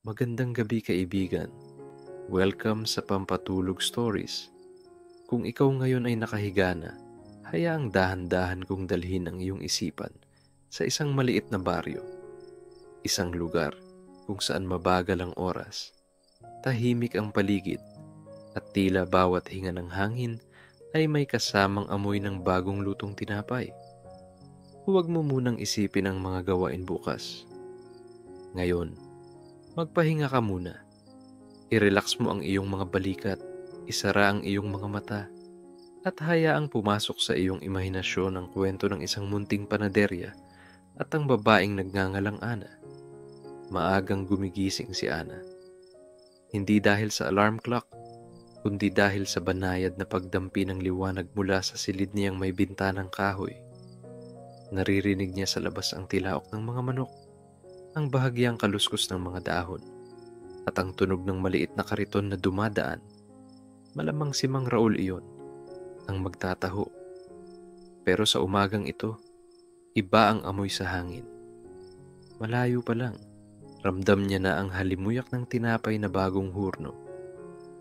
Magandang gabi kaibigan. Welcome sa Pampatulog Stories. Kung ikaw ngayon ay nakahiga na, hayaang dahan-dahan kong dalhin ang iyong isipan sa isang maliit na baryo. Isang lugar kung saan mabagal ang oras, tahimik ang paligid, at tila bawat hinga ng hangin ay may kasamang amoy ng bagong lutong tinapay. Huwag mo munang isipin ang mga gawain bukas. Ngayon, magpahinga ka muna. I-relax mo ang iyong mga balikat, isara ang iyong mga mata, at hayaang pumasok sa iyong imahinasyon ang kwento ng isang munting panaderya at ang babaeng nagngangalang Ana. Maagang gumigising si Ana. Hindi dahil sa alarm clock, kundi dahil sa banayad na pagdampi ng liwanag mula sa silid niyang may bintanang kahoy. Naririnig niya sa labas ang tilaok ng mga manok, ang bahagyang kaluskos ng mga dahon, at ang tunog ng maliit na kariton na dumadaan. Malamang si Mang Raul iyon, ang magtataho. Pero sa umagang ito, iba ang amoy sa hangin. Malayo pa lang, ramdam niya na ang halimuyak ng tinapay na bagong hurno.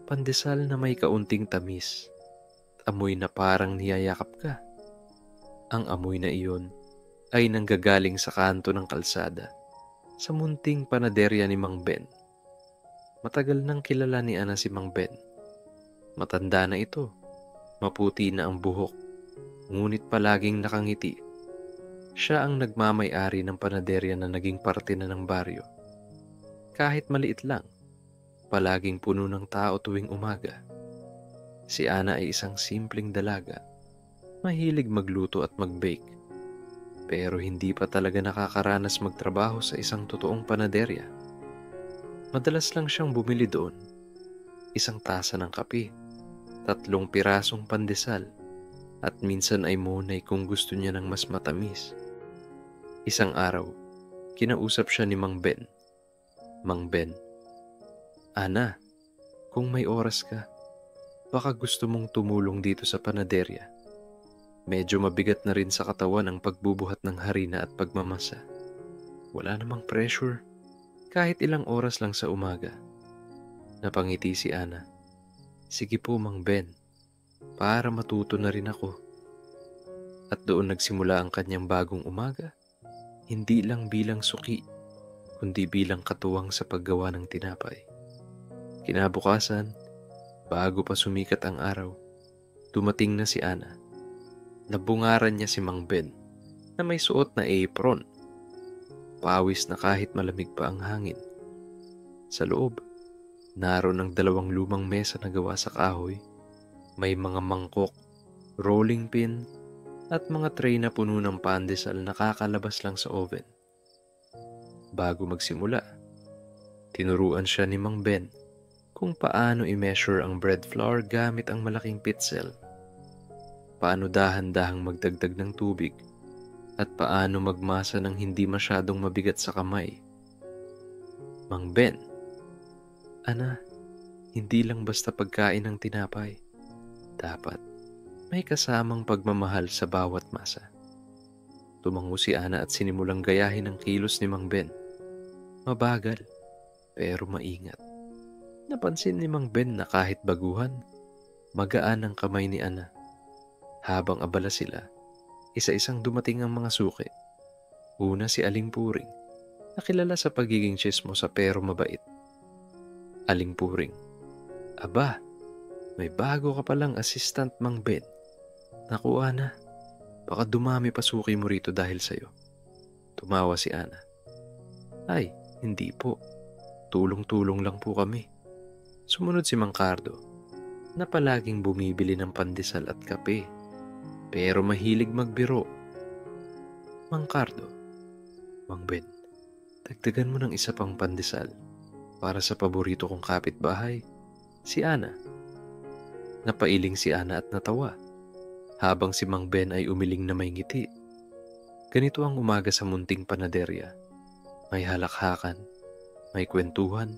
Pandesal na may kaunting tamis, amoy na parang niyayakap ka. Ang amoy na iyon ay nanggagaling sa kanto ng kalsada, sa munting panaderya ni Mang Ben. Matagal nang kilala ni Ana si Mang Ben. Matanda na ito, maputi na ang buhok, ngunit palaging nakangiti. Siya ang nagmamay-ari ng panaderya na naging parte na ng baryo. Kahit maliit lang, palaging puno ng tao tuwing umaga. Si Ana ay isang simpleng dalaga, mahilig magluto at mag-bake, pero hindi pa talaga nakakaranas magtrabaho sa isang totoong panaderya. Madalas lang siyang bumili doon, isang tasa ng kape, 3 pirasong pandesal, at minsan ay monay kung gusto niya ng mas matamis. Isang araw, kinausap siya ni Mang Ben. Mang Ben, Ana, kung may oras ka, baka gusto mong tumulong dito sa panaderya. Medyo mabigat na rin sa katawan ang pagbubuhat ng harina at pagmamasa. Wala namang pressure, kahit ilang oras lang sa umaga. Napangiti si Ana. Sige po, Mang Ben, para matuto na rin ako. At doon nagsimula ang kanyang bagong umaga, hindi lang bilang suki, kundi bilang katuwang sa paggawa ng tinapay. Kinabukasan, bago pa sumikat ang araw, dumating na si Ana. Nabungaran niya si Mang Ben na may suot na apron. Pawis na kahit malamig pa ang hangin. Sa loob, naroon ang 2 lumang mesa na gawa sa kahoy. May mga mangkok, rolling pin, at mga tray na puno ng pandesal na kakalabas lang sa oven. Bago magsimula, tinuruan siya ni Mang Ben kung paano i-measure ang bread flour gamit ang malaking pitzel, paano dahan-dahang magdagdag ng tubig, at paano magmasa ng hindi masyadong mabigat sa kamay. Mang Ben, Ana, hindi lang basta pagkain ng tinapay. Dapat may kasamang pagmamahal sa bawat masa. Tumango si Ana at sinimulang gayahin ang kilos ni Mang Ben. Mabagal, pero maingat. Napansin ni Mang Ben na kahit baguhan, magaan ang kamay ni Ana. Habang abala sila, isa-isang dumating ang mga suki. Una si Aling Puring, nakilala sa pagiging tsismosa pero mabait. Aling Puring, aba, may bago ka palang assistant, Mang Ben. Naku, Ana, baka dumami pa suki mo rito dahil sa'yo. Tumawa si Ana. Ay, hindi po. Tulong-tulong lang po kami. Sumunod si Mang Cardo, na palaging bumibili ng pandesal at kape, pero mahilig magbiro. Mang Cardo, Mang Ben, dagdagan mo ng isa pang pandesal para sa paborito kong kapitbahay, si Ana. Napailing si Ana at natawa, habang si Mang Ben ay umiling na may ngiti. Ganito ang umaga sa munting panaderya. May halakhakan, may kwentuhan,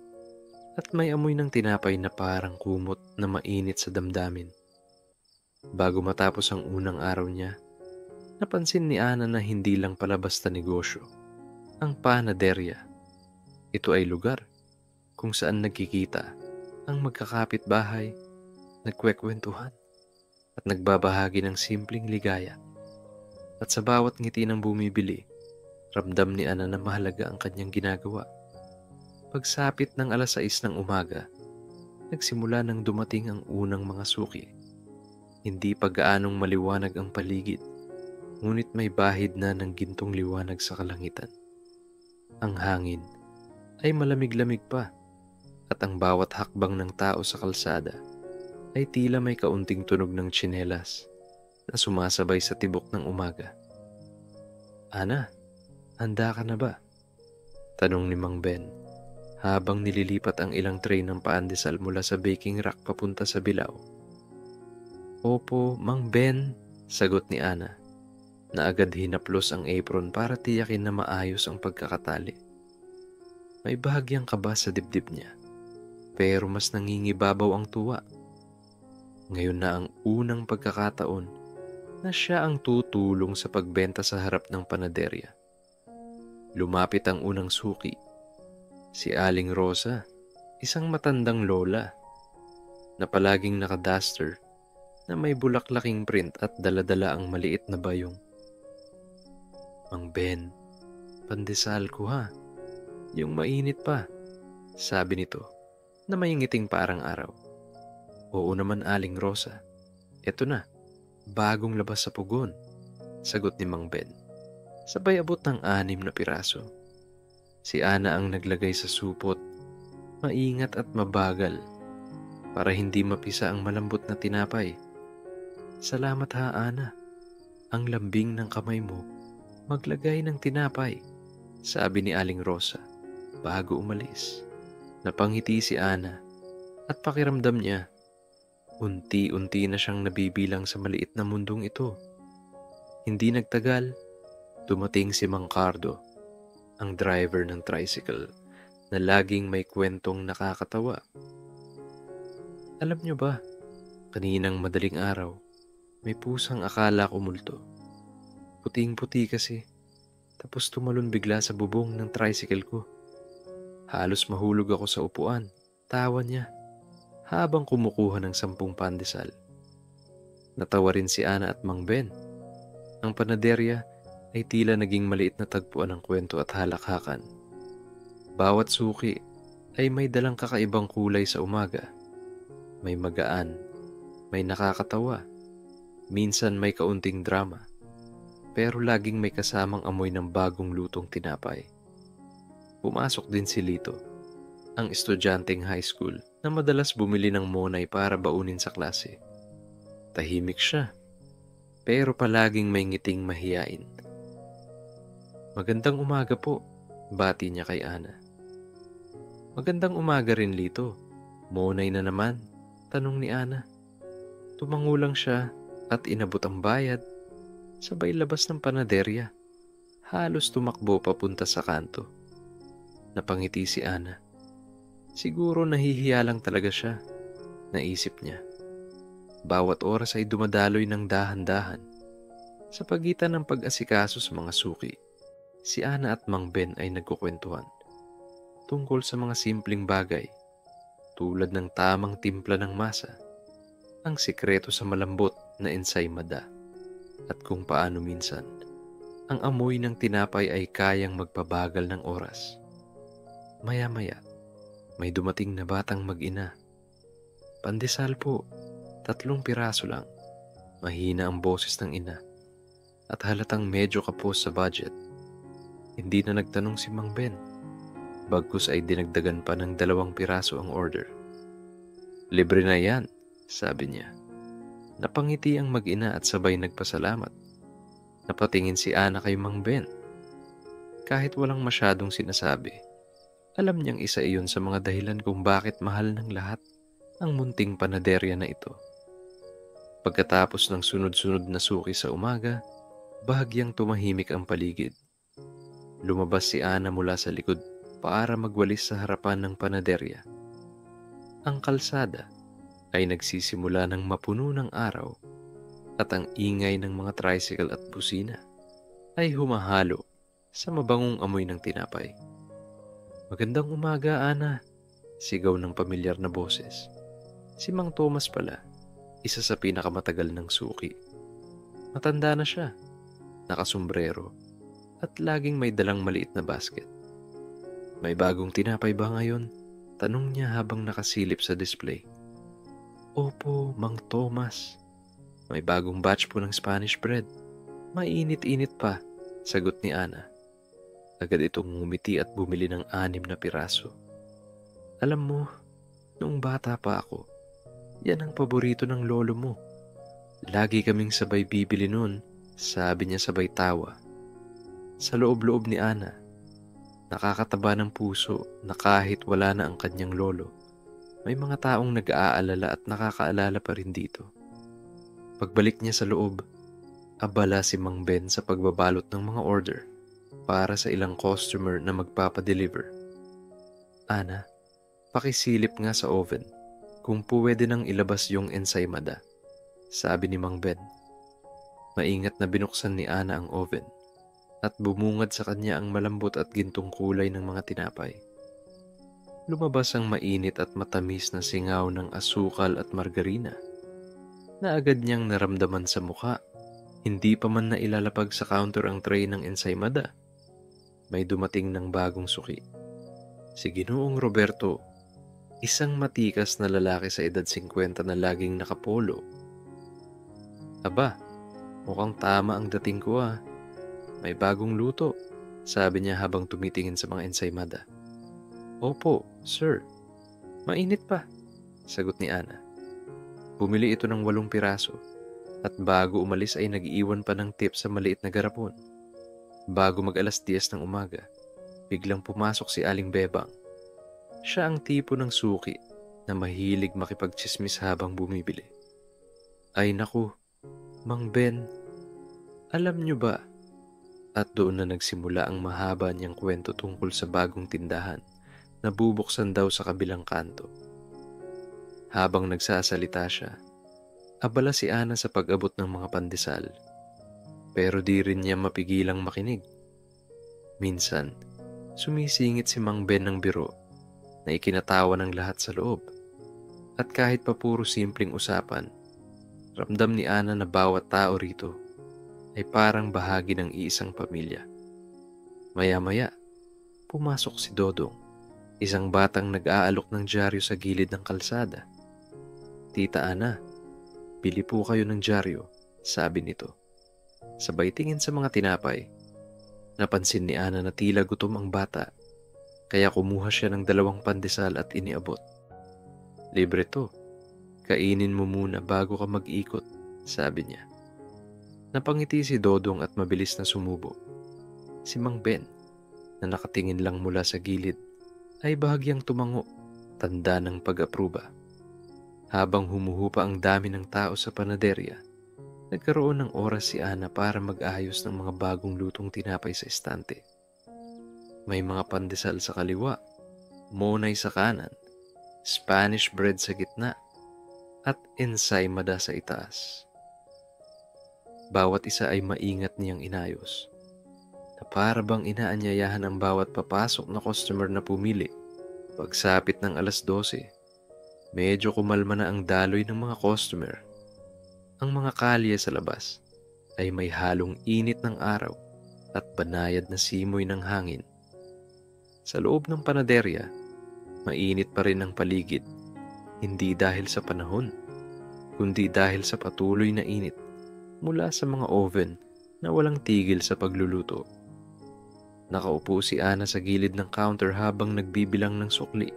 at may amoy ng tinapay na parang kumot na mainit sa damdamin. Bago matapos ang unang araw niya, napansin ni Ana na hindi lang pala basta negosyo ang panaderya. Ito ay lugar kung saan nagkikita ang magkakapit-bahay, nagkwekwentuhan at nagbabahagi ng simpleng ligaya. At sa bawat ngiti ng bumibili, ramdam ni Ana na mahalaga ang kanyang ginagawa. Pagsapit ng 6:00 ng umaga, nagsimula nang dumating ang unang mga suki. Hindi pa gaanong maliwanag ang paligid, ngunit may bahid na ng gintong liwanag sa kalangitan. Ang hangin ay malamig-lamig pa, at ang bawat hakbang ng tao sa kalsada ay tila may kaunting tunog ng tsinelas na sumasabay sa tibok ng umaga. "Ana, handa ka na ba?" tanong ni Mang Ben habang nililipat ang ilang tray ng paandesal mula sa baking rack papunta sa bilao. "Opo, Mang Ben," sagot ni Ana, na agad hinaplos ang apron para tiyakin na maayos ang pagkakatali. May bahagyang kaba sa dibdib niya, pero mas nangingibabaw ang tuwa. Ngayon na ang unang pagkakataon na siya ang tutulong sa pagbenta sa harap ng panaderya. Lumapit ang unang suki, si Aling Rosa, isang matandang lola na palaging nakaduster na may bulaklaking print at daladala ang maliit na bayong. "Mang Ben, pandesal ko ha, yung mainit pa," sabi nito na may ngiting parang araw. "Oo naman, Aling Rosa. Eto na, bagong labas sa pugon," sagot ni Mang Ben. Sabay abot ng 6 na piraso. Si Ana ang naglagay sa supot, maingat at mabagal, para hindi mapisa ang malambot na tinapay. "Salamat ha, Ana. Ang lambing ng kamay mo maglagay ng tinapay," sabi ni Aling Rosa bago umalis. Napangiti si Ana at pakiramdam niya, unti-unti na siyang nabibilang sa maliit na mundong ito. Hindi nagtagal, dumating si Mang Cardo, ang driver ng tricycle na laging may kwentong nakakatawa. "Alam niyo ba, kaninang madaling araw, may pusang akala ko multo. Puting-puti kasi, tapos tumalon bigla sa bubong ng tricycle ko. Halos mahulog ako sa upuan," tawa niya habang kumukuha ng 10 pandesal. Natawa rin si Ana at Mang Ben. Ang panaderya ay tila naging maliit na tagpuan ng kwento at halakhakan. Bawat suki ay may dalang kakaibang kulay sa umaga. May magaan, may nakakatawa, minsan may kaunting drama, pero laging may kasamang amoy ng bagong lutong tinapay. Pumasok din si Lito, ang estudyanteng high school na madalas bumili ng monay para baunin sa klase. Tahimik siya, pero palaging may ngiting mahiyain. "Magandang umaga po," bati niya kay Ana. "Magandang umaga rin, Lito. Monay na naman?" tanong ni Ana. Tumango lang siya at inabot ang bayad. Sabay labas ng panaderya. Halos tumakbo papunta sa kanto. Napangiti si Ana. Siguro nahihiya lang talaga siya, naisip niya. Bawat oras ay dumadaloy ng dahan-dahan. Sa pagitan ng pag-asikaso sa mga suki, si Ana at Mang Ben ay nagkukwentuhan tungkol sa mga simpleng bagay tulad ng tamang timpla ng masa, ang sikreto sa malambot na ensaymada, at kung paano minsan ang amoy ng tinapay ay kayang magpabagal ng oras. Maya-maya, may dumating na batang mag-ina. "Pandesal po, 3 piraso lang." Mahina ang boses ng ina at halatang medyo kapos sa budget. Hindi na nagtanong si Mang Ben. Bagkus ay dinagdagan pa ng 2 piraso ang order. "Libre na yan," sabi niya. Napangiti ang mag-ina at sabay nagpasalamat. Napatingin si Ana kay Mang Ben. Kahit walang masyadong sinasabi, alam niyang isa iyon sa mga dahilan kung bakit mahal ng lahat ang munting panaderya na ito. Pagkatapos ng sunod-sunod na suki sa umaga, bahagyang tumahimik ang paligid. Lumabas si Ana mula sa likod para magwalis sa harapan ng panaderya. Ang kalsada ay nagsisimula ng mapuno ng araw at ang ingay ng mga tricycle at busina ay humahalo sa mabangong amoy ng tinapay. "Magandang umaga, Ana," Sigaw ng pamilyar na boses. Si Mang Thomas pala, isa sa pinakamatagal ng suki. Matanda na siya, nakasombrero, at laging may dalang maliit na basket. May bagong tinapay ba ngayon? Tanong niya habang nakasilip sa display. Opo, Mang Thomas. May bagong batch po ng Spanish bread. Mainit-init pa, sagot ni Ana. Agad itong ngumiti at bumili ng 6 na piraso. Alam mo, noong bata pa ako, yan ang paborito ng lolo mo. Lagi kaming sabay bibili nun, sabi niya sabay tawa. Sa loob-loob ni Ana, nakakataba ng puso na kahit wala na ang kanyang lolo, may mga taong nag-aalala at nakakaalala pa rin dito. Pagbalik niya sa loob, abala si Mang Ben sa pagbabalot ng mga order para sa ilang customer na magpapadeliver. Ana, pakisilip nga sa oven kung pwede nang ilabas yung ensaymada, sabi ni Mang Ben. Maingat na binuksan ni Ana ang oven at bumungad sa kanya ang malambot at gintong kulay ng mga tinapay. Lumabas ang mainit at matamis na singaw ng asukal at margarina na agad niyang naramdaman sa mukha. Hindi pa man na ilalapag sa counter ang tray ng ensaymada. May dumating ng bagong suki. Si Ginoong Roberto, isang matikas na lalaki sa edad 50 na laging nakapolo. Aba, mukhang tama ang dating ko ah. May bagong luto, sabi niya habang tumitingin sa mga ensaymada. Opo, sir. Mainit pa, sagot ni Ana. Bumili ito ng 8 piraso at bago umalis ay nag-iwan pa ng tip sa maliit na garapon. Bago mag-alas 10 ng umaga, biglang pumasok si Aling Bebang. Siya ang tipo ng suki na mahilig makipagtsismis habang bumibili. Ay naku, Mang Ben, alam niyo ba? At doon na nagsimula ang mahaba niyang kwento tungkol sa bagong tindahan na bubuksan daw sa kabilang kanto. Habang nagsasalita siya, abala si Ana sa pag-abot ng mga pandesal. Pero di rin niya mapigilang makinig. Minsan, sumisingit si Mang Ben ng biro na ikinatawa ng lahat sa loob. At kahit pa puro simpleng usapan, ramdam ni Ana na bawat tao rito ay parang bahagi ng iisang pamilya. Maya-maya, pumasok si Dodong, isang batang nag-aalok ng dyaryo sa gilid ng kalsada. Tita Ana, bili po kayo ng dyaryo, sabi nito. Sabay tingin sa mga tinapay. Napansin ni Ana na tila gutom ang bata, kaya kumuha siya ng 2 pandesal at iniabot. Libre to. Kainin mo muna bago ka mag-ikot, sabi niya. Napangiti si Dodong at mabilis na sumubo. Si Mang Ben, na nakatingin lang mula sa gilid, ay bahagyang tumango, tanda ng pag-apruba. Habang humuhupa ang dami ng tao sa panaderya, nagkaroon ng oras si Ana para mag-ayos ng mga bagong lutong tinapay sa estante. May mga pandesal sa kaliwa, monay sa kanan, Spanish bread sa gitna, at ensaymada sa itaas. Bawat isa ay maingat niyang inayos, na para bang inaanyayahan ang bawat papasok na customer na pumili. Pagsapit ng alas 12, medyo kumalma na ang daloy ng mga customer. Ang mga kalye sa labas ay may halong init ng araw at banayad na simoy ng hangin. Sa loob ng panaderya, mainit pa rin ang paligid, hindi dahil sa panahon, kundi dahil sa patuloy na init mula sa mga oven na walang tigil sa pagluluto. Nakaupo si Ana sa gilid ng counter habang nagbibilang ng sukli.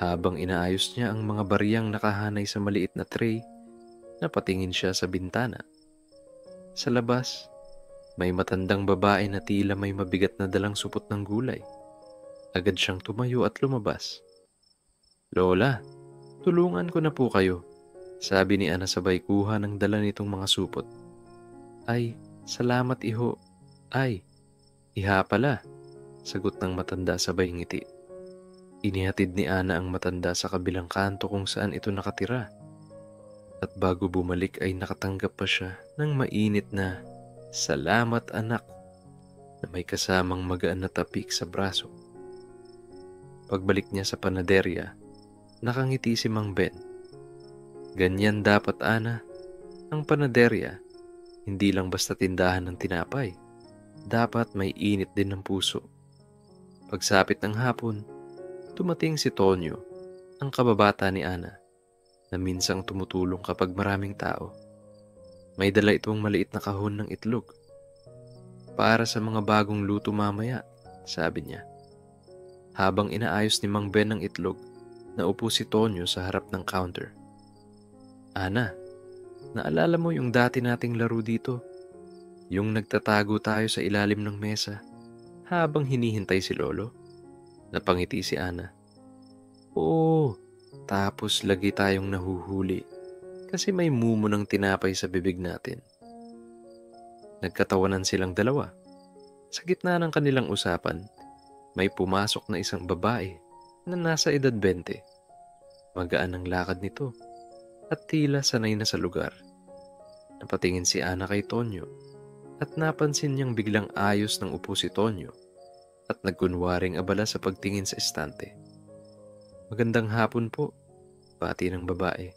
Habang inaayos niya ang mga bariyang nakahanay sa maliit na tray, napatingin siya sa bintana. Sa labas, may matandang babae na tila may mabigat na dalang supot ng gulay. Agad siyang tumayo at lumabas. Lola, tulungan ko na po kayo, sabi ni Ana sabay kuha ng dala nitong mga supot. Ay, salamat iho. Ay, iha pala, sagot ng matanda sabay ngiti. Inihatid ni Ana ang matanda sa kabilang kanto kung saan ito nakatira. At bago bumalik ay nakatanggap pa siya ng mainit na salamat anak na may kasamang magaan na tapik sa braso. Pagbalik niya sa panaderya, nakangiti si Mang Ben. Ganyan dapat, Ana. Ang panaderya, hindi lang basta tindahan ng tinapay. Dapat may init din ng puso. Pagsapit ng hapon, dumating si Tonyo, ang kababata ni Ana, na minsang tumutulong kapag maraming tao. May dala itong maliit na kahon ng itlog. Para sa mga bagong luto mamaya, sabi niya. Habang inaayos ni Mang Ben ang itlog, naupo si Tonyo sa harap ng counter. Ana, naalala mo yung dati nating laro dito? Yung nagtatago tayo sa ilalim ng mesa habang hinihintay si Lolo? Napangiti si Ana. Oo, tapos lagi tayong nahuhuli kasi may mumo ng tinapay sa bibig natin. Nagkatawanan silang dalawa. Sa gitna ng kanilang usapan, may pumasok na isang babae na nasa edad 20. Magaan ang lakad nito at tila sanay na sa lugar. Napatingin si Ana kay Tonyo at napansin niyang biglang ayos ng upo si Tonyo at nagkunwaring abala sa pagtingin sa estante. Magandang hapon po, bati ng babae.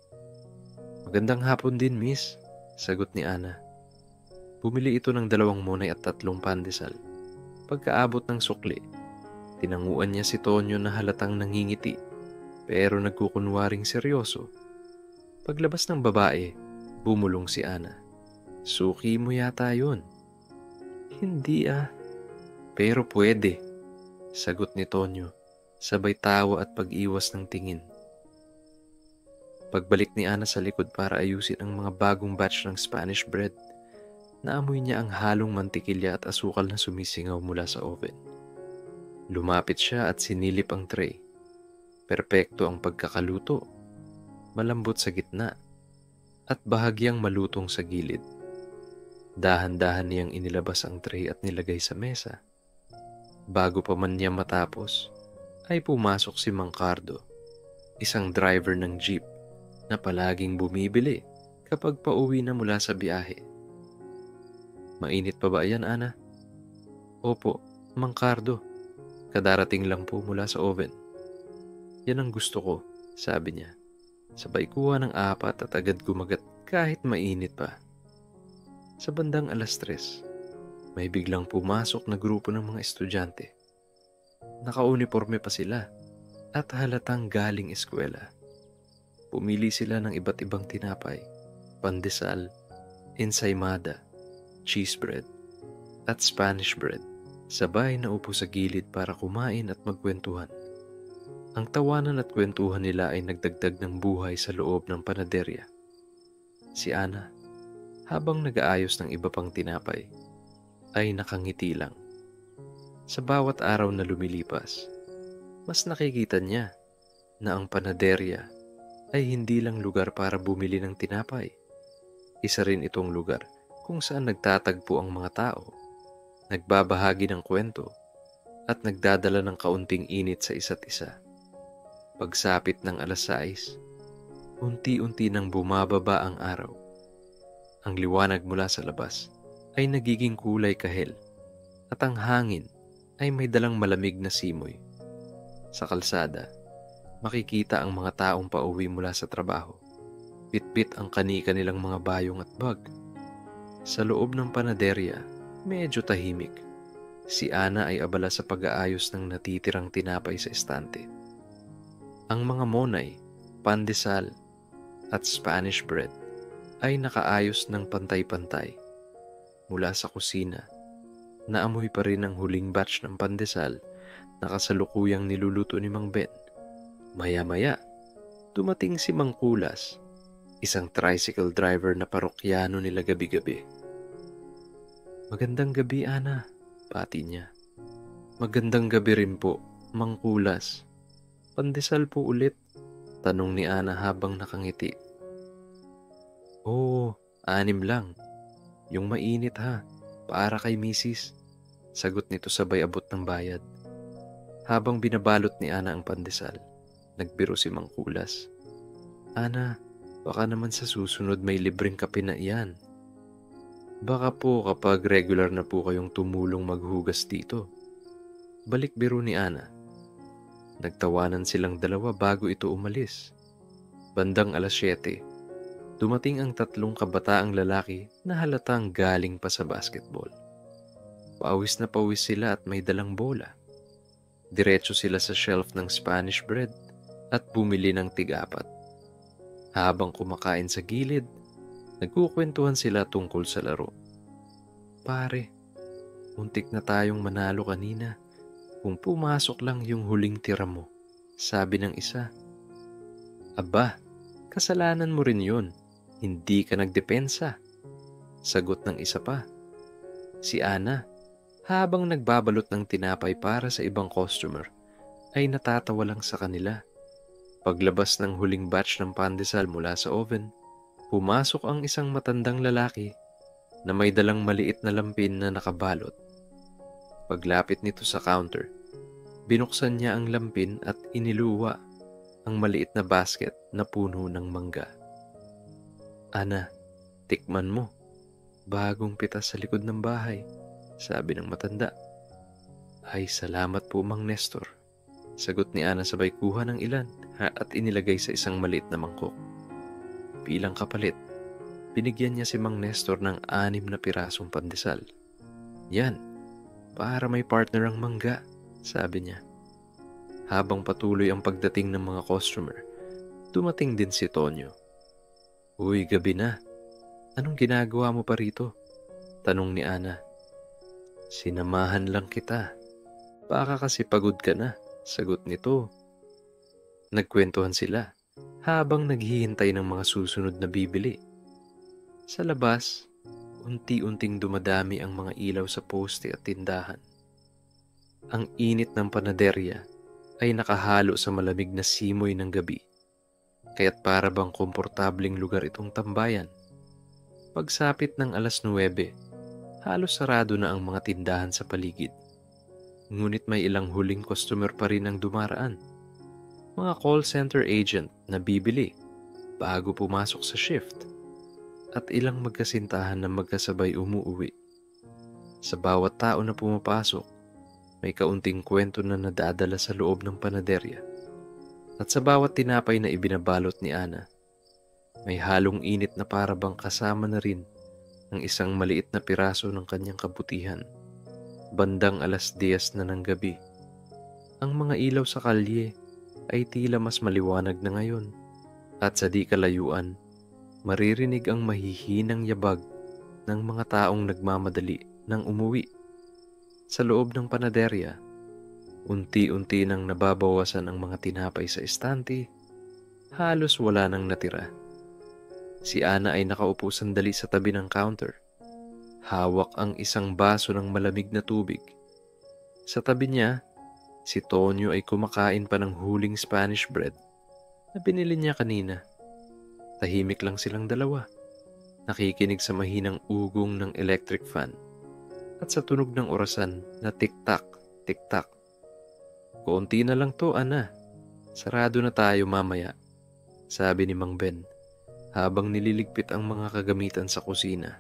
Magandang hapon din, miss, sagot ni Ana. Bumili ito ng 2 monay at 3 pandesal. Pagkaabot ng sukli, tinanguan niya si Tonyo na halatang nangingiti pero nagkukunwaring seryoso. Paglabas ng babae, bumulong si Ana. Suki mo yata yun. Hindi pero pwede, sagot ni Tonyo, sabay tawa at pag-iwas ng tingin. Pagbalik ni Ana sa likod para ayusin ang mga bagong batch ng Spanish bread, naamoy niya ang halong mantikilya at asukal na sumisingaw mula sa oven. Lumapit siya at sinilip ang tray. Perpekto ang pagkakaluto, malambot sa gitna, at bahagyang malutong sa gilid. Dahan-dahan niyang inilabas ang tray at nilagay sa mesa. Bago pa man niya matapos, ay pumasok si Mang Cardo, isang driver ng jeep na palaging bumibili kapag pauwi na mula sa biyahe. Mainit pa ba yan, Ana? Opo, Mang Cardo. Kadarating lang po mula sa oven. Yan ang gusto ko, sabi niya. Sabay kuha ng 4 at agad gumagat kahit mainit pa. Sa bandang 3:00, may biglang pumasok na grupo ng mga estudyante. Nakauniporme pa sila at halatang galing eskwela. Pumili sila ng iba't ibang tinapay, pandesal, ensaymada, cheese bread, at Spanish bread. Sabay na upo sa gilid para kumain at magkwentuhan. Ang tawanan at kwentuhan nila ay nagdagdag ng buhay sa loob ng panaderya. Si Ana, habang nag-aayos ng iba pang tinapay, ay nakangiti lang. Sa bawat araw na lumilipas, mas nakikita niya na ang panaderya ay hindi lang lugar para bumili ng tinapay. Isa rin itong lugar kung saan nagtatagpo ang mga tao, nagbabahagi ng kwento, at nagdadala ng kaunting init sa isa't isa. Pagsapit ng 6:00, unti-unti nang bumababa ang araw. Ang liwanag mula sa labas ay nagiging kulay kahel at ang hangin ay may dalang malamig na simoy. Sa kalsada, makikita ang mga taong pauwi mula sa trabaho. Pitpit ang kani-kanilang mga bayong at bag. Sa loob ng panaderya, medyo tahimik. Si Ana ay abala sa pag-aayos ng natitirang tinapay sa estante. Ang mga monay, pandesal, at Spanish bread ay nakaayos ng pantay-pantay. Mula sa kusina, naamoy pa rin ang huling batch ng pandesal na kasalukuyang niluluto ni Mang Ben. Maya-maya, dumating si Mang Kulas, isang tricycle driver na parokyano nila gabi-gabi. Magandang gabi, Ana, pati niya. Magandang gabi rin po, Mang Kulas. Pandesal po ulit, tanong ni Ana habang nakangiti. Oo, 6 lang. Yung mainit ha, para kay misis, sagot nito sabay abot ng bayad. Habang binabalot ni Ana ang pandesal, nagbiro si Mang Kulas. Ana, baka naman sa susunod may libreng kape na iyan. Baka po kapag regular na po kayong tumulong maghugas dito. Balik biro ni Ana. Nagtawanan silang dalawa bago ito umalis. Bandang 7:00, dumating ang 3 kabataang lalaki na halatang galing pa sa basketball. Pawis na pawis sila at may dalang bola. Diretso sila sa shelf ng Spanish bread at bumili ng tig-4. Habang kumakain sa gilid, nagkukwentuhan sila tungkol sa laro. Pare, muntik na tayong manalo kanina kung pumasok lang yung huling tira mo, sabi ng isa. Aba, kasalanan mo rin yun. Hindi ka nagdepensa, sagot ng isa pa. Si Ana, habang nagbabalot ng tinapay para sa ibang customer, ay natatawa lang sa kanila. Paglabas ng huling batch ng pandesal mula sa oven, pumasok ang isang matandang lalaki na may dalang maliit na lampin na nakabalot. Paglapit nito sa counter, binuksan niya ang lampin at iniluwa ang maliit na basket na puno ng mangga. Ana, tikman mo. Bagong pitas sa likod ng bahay, sabi ng matanda. Ay, salamat po, Mang Nestor, sagot ni Ana sabay kuha ng ilan at inilagay sa isang maliit na mangkok. Bilang kapalit, binigyan niya si Mang Nestor ng 6 na pirasong pandesal. Yan, para may partner ang mangga, sabi niya. Habang patuloy ang pagdating ng mga customer, dumating din si Tonyo. Uy, gabi na. Anong ginagawa mo pa rito? Tanong ni Ana. Sinamahan lang kita. Baka kasi pagod ka na, sagot nito. Nagkwentuhan sila habang naghihintay ng mga susunod na bibili. Sa labas, unti-unting dumadami ang mga ilaw sa poste at tindahan. Ang init ng panaderya ay nakahalo sa malamig na simoy ng gabi, kaya't para bang komportabling lugar itong tambayan. Pagsapit ng 9:00, halos sarado na ang mga tindahan sa paligid. Ngunit may ilang huling customer pa rin ang dumaraan. Mga call center agent na bibili bago pumasok sa shift at ilang magkasintahan na magkasabay umuuwi. Sa bawat tao na pumapasok, may kaunting kwento na nadadala sa loob ng panaderya. At sa bawat tinapay na ibinabalot ni Ana, may halong init na parabang kasama na rin ang isang maliit na piraso ng kanyang kabutihan. Bandang 10:00 na ng gabi, ang mga ilaw sa kalye ay tila mas maliwanag na ngayon at sa di kalayuan, maririnig ang mahihinang yabag ng mga taong nagmamadali ng umuwi. Sa loob ng panaderya, unti-unti nang nababawasan ang mga tinapay sa estante, halos wala nang natira. Si Ana ay nakaupo sandali sa tabi ng counter. Hawak ang isang baso ng malamig na tubig. Sa tabi niya, si Tonyo ay kumakain pa ng huling Spanish bread na binili niya kanina. Tahimik lang silang dalawa, nakikinig sa mahinang ugong ng electric fan at sa tunog ng orasan na tik-tak, tik-tak. Konti na lang to, Ana. Sarado na tayo mamaya, sabi ni Mang Ben habang nililigpit ang mga kagamitan sa kusina.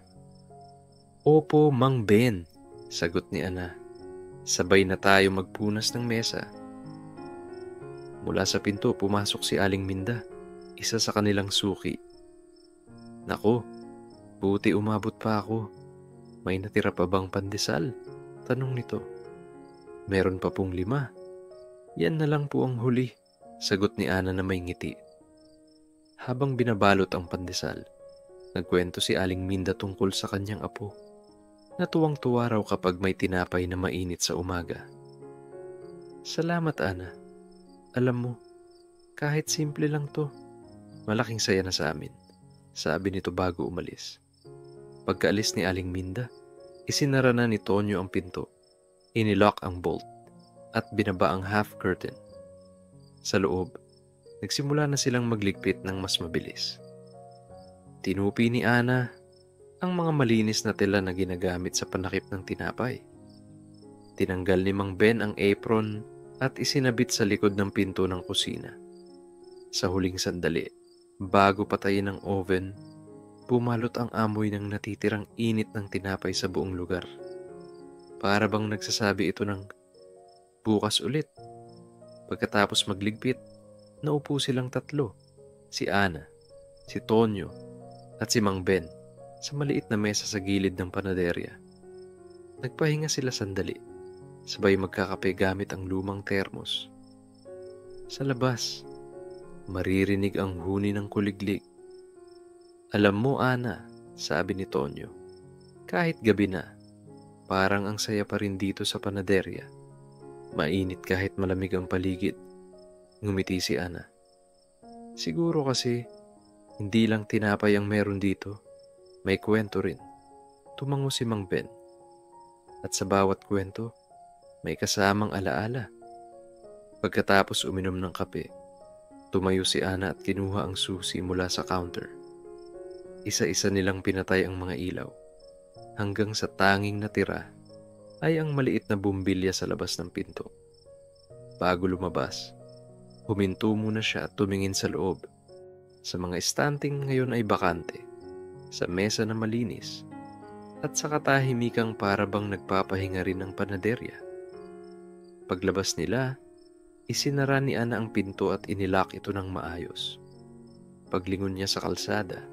Opo, Mang Ben, sagot ni Ana. Sabay na tayo magpunas ng mesa. Mula sa pinto pumasok si Aling Minda, isa sa kanilang suki. Nako, buti umabot pa ako. May natira pa bang pandesal? Tanong nito. Meron pa pong 5. Yan na lang po ang huli, sagot ni Ana na may ngiti. Habang binabalot ang pandesal, nagkwento si Aling Minda tungkol sa kanyang apo. Natuwang-tuwa raw kapag may tinapay na mainit sa umaga. Salamat, Ana. Alam mo, kahit simple lang to, malaking saya na sa amin, sabi nito bago umalis. Pagkaalis ni Aling Minda, isinara na ni Tonyo ang pinto, inilock ang bolt, at binaba ang half curtain. Sa loob, nagsimula na silang magligpit ng mas mabilis. Tinupi ni Ana ang mga malinis na tela na ginagamit sa panakip ng tinapay. Tinanggal ni Mang Ben ang apron at isinabit sa likod ng pinto ng kusina. Sa huling sandali, bago patayin ang oven, pumalot ang amoy ng natitirang init ng tinapay sa buong lugar. Para bang nagsasabi ito ng, bukas ulit. Pagkatapos magligpit, naupo silang tatlo, si Ana, si Tonyo, at si Mang Ben, sa maliit na mesa sa gilid ng panaderya. Nagpahinga sila sandali, sabay magkakape gamit ang lumang termos. Sa labas, maririnig ang huni ng kuliglig. "Alam mo, Ana," sabi ni Tonyo, "kahit gabi na, parang ang saya pa rin dito sa panaderya. Mainit kahit malamig ang paligid." Ngumiti si Ana. "Siguro kasi, hindi lang tinapay ang meron dito, may kwento rin." Tumango si Mang Ben. "At sa bawat kwento, may kasamang alaala." Pagkatapos uminom ng kape, tumayo si Ana at kinuha ang susi mula sa counter. Isa-isa nilang pinatay ang mga ilaw, hanggang sa tanging natira ay ang maliit na bumbilya sa labas ng pinto. Bago lumabas, huminto muna siya at tumingin sa loob. Sa mga estanting ngayon ay bakante, sa mesa na malinis, at sa katahimikang para bang nagpapahinga rin ng panaderya. Paglabas nila, isinara ni Ana ang pinto at inilak ito ng maayos. Paglingon niya sa kalsada,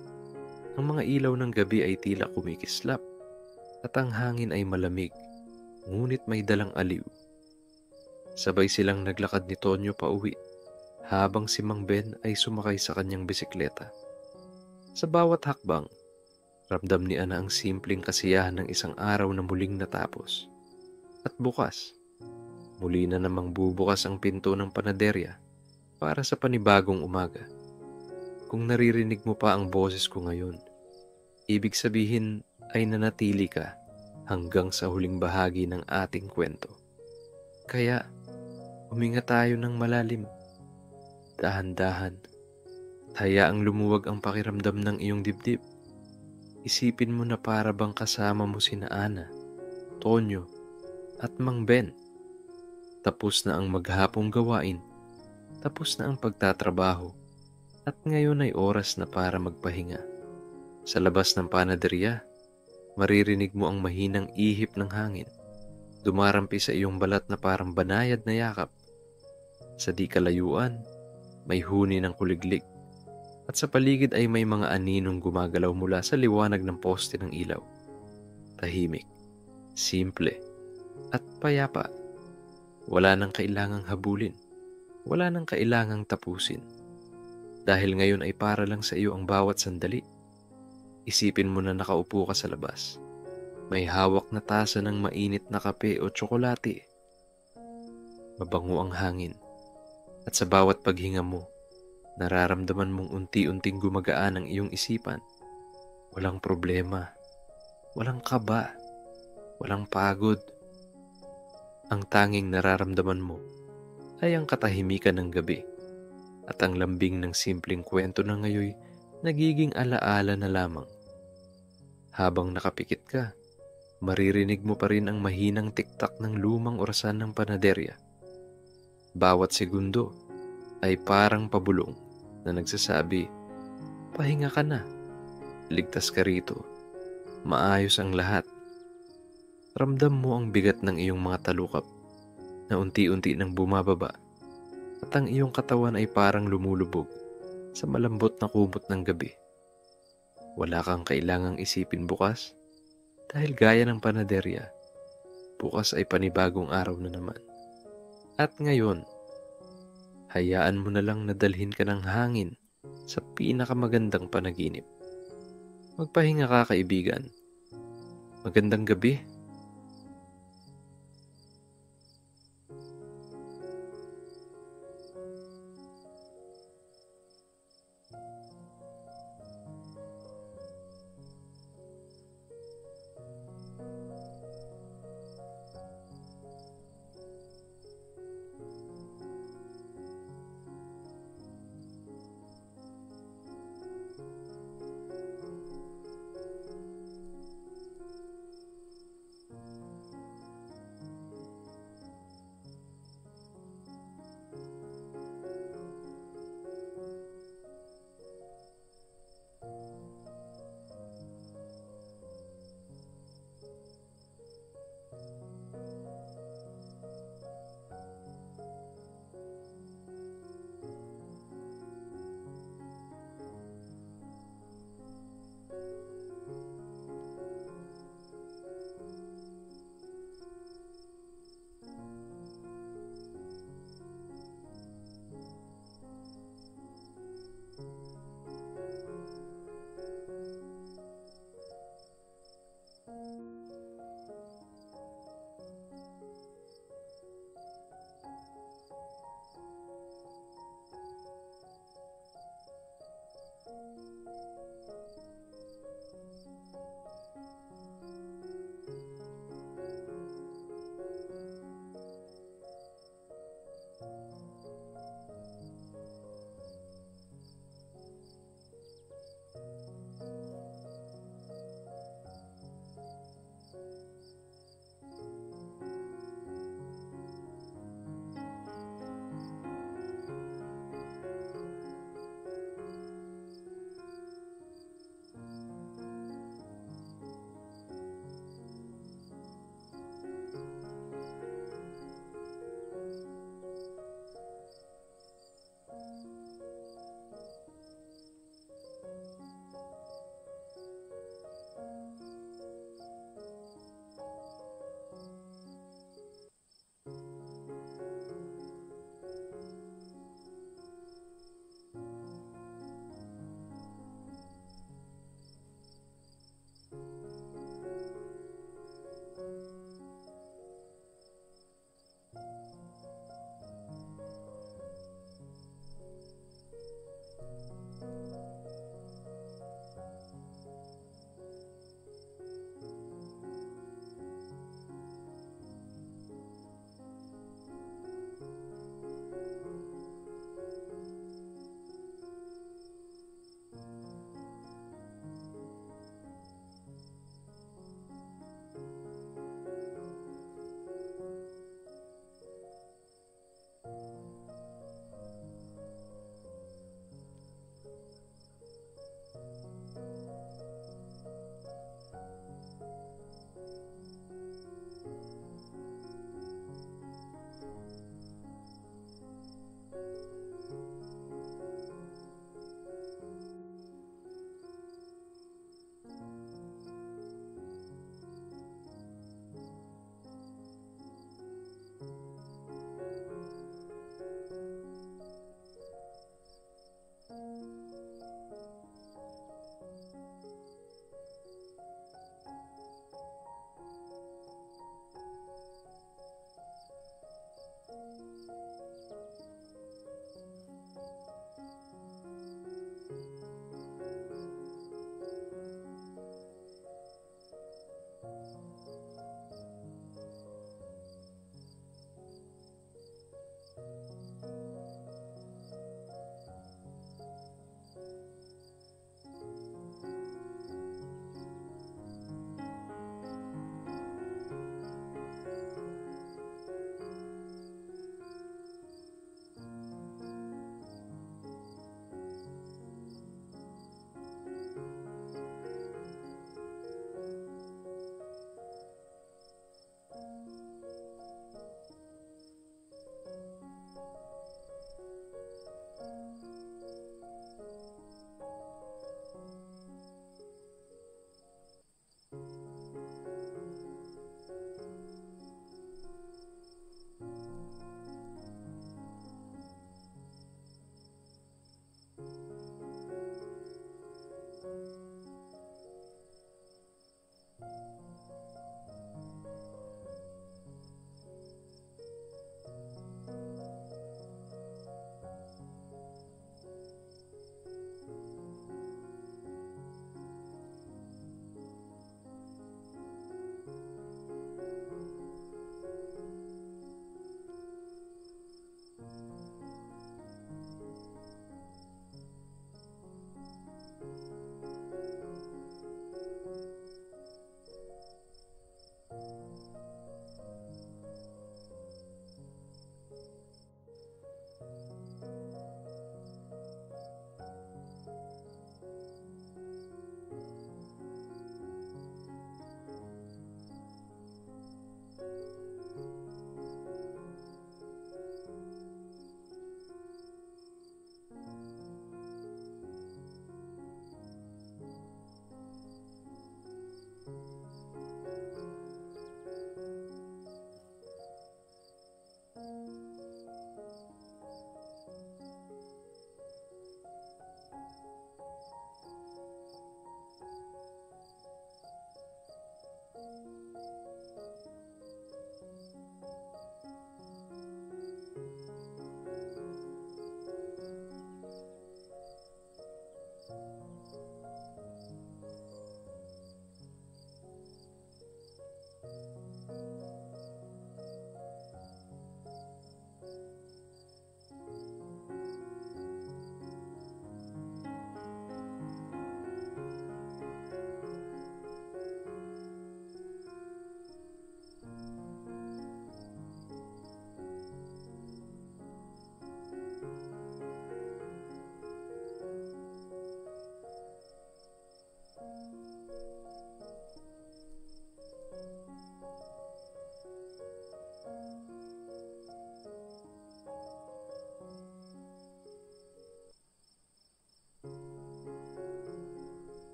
ang mga ilaw ng gabi ay tila kumikislap at ang hangin ay malamig, ngunit may dalang aliw. Sabay silang naglakad ni Tonyo pauwi, habang si Mang Ben ay sumakay sa kanyang bisikleta. Sa bawat hakbang, ramdam ni Ana ang simpleng kasiyahan ng isang araw na muling natapos. At bukas, muli na namang bubukas ang pinto ng panaderya para sa panibagong umaga. Kung naririnig mo pa ang boses ko ngayon, ibig sabihin ay nanatili ka hanggang sa huling bahagi ng ating kwento. Kaya, huminga tayo ng malalim, dahan-dahan, at hayaang lumuwag ang pakiramdam ng iyong dibdib. Isipin mo na para bang kasama mo sina Ana, Tonyo, at Mang Ben. Tapos na ang maghapong gawain, tapos na ang pagtatrabaho, at ngayon ay oras na para magpahinga. Sa labas ng panaderya, maririnig mo ang mahinang ihip ng hangin, dumarampi sa iyong balat na parang banayad na yakap. Sa di kalayuan, may huni ng kuliglig, at sa paligid ay may mga aninong gumagalaw mula sa liwanag ng poste ng ilaw. Tahimik, simple, at payapa. Wala nang kailangang habulin, wala nang kailangang tapusin. Dahil ngayon ay para lang sa iyo ang bawat sandali. Isipin mo na nakaupo ka sa labas. May hawak na tasa ng mainit na kape o tsokolate. Mabango ang hangin. At sa bawat paghinga mo, nararamdaman mong unti-unting gumagaan ang iyong isipan. Walang problema, walang kaba, walang pagod. Ang tanging nararamdaman mo ay ang katahimikan ng gabi at ang lambing ng simpleng kwento na ngayoy nagiging alaala na lamang. Habang nakapikit ka, maririnig mo pa rin ang mahinang tiktak ng lumang orasan ng panaderya. Bawat segundo ay parang pabulong na nagsasabi, "Pahinga ka na, ligtas ka rito, maayos ang lahat." Ramdam mo ang bigat ng iyong mga talukap na unti-unti nang bumababa at ang iyong katawan ay parang lumulubog sa malambot na kumot ng gabi. Wala kang kailangang isipin bukas dahil gaya ng panaderya, bukas ay panibagong araw na naman. At ngayon, hayaan mo na lang na dalhin ka ng hangin sa pinakamagandang panaginip. Magpahinga ka, kaibigan. Magandang gabi.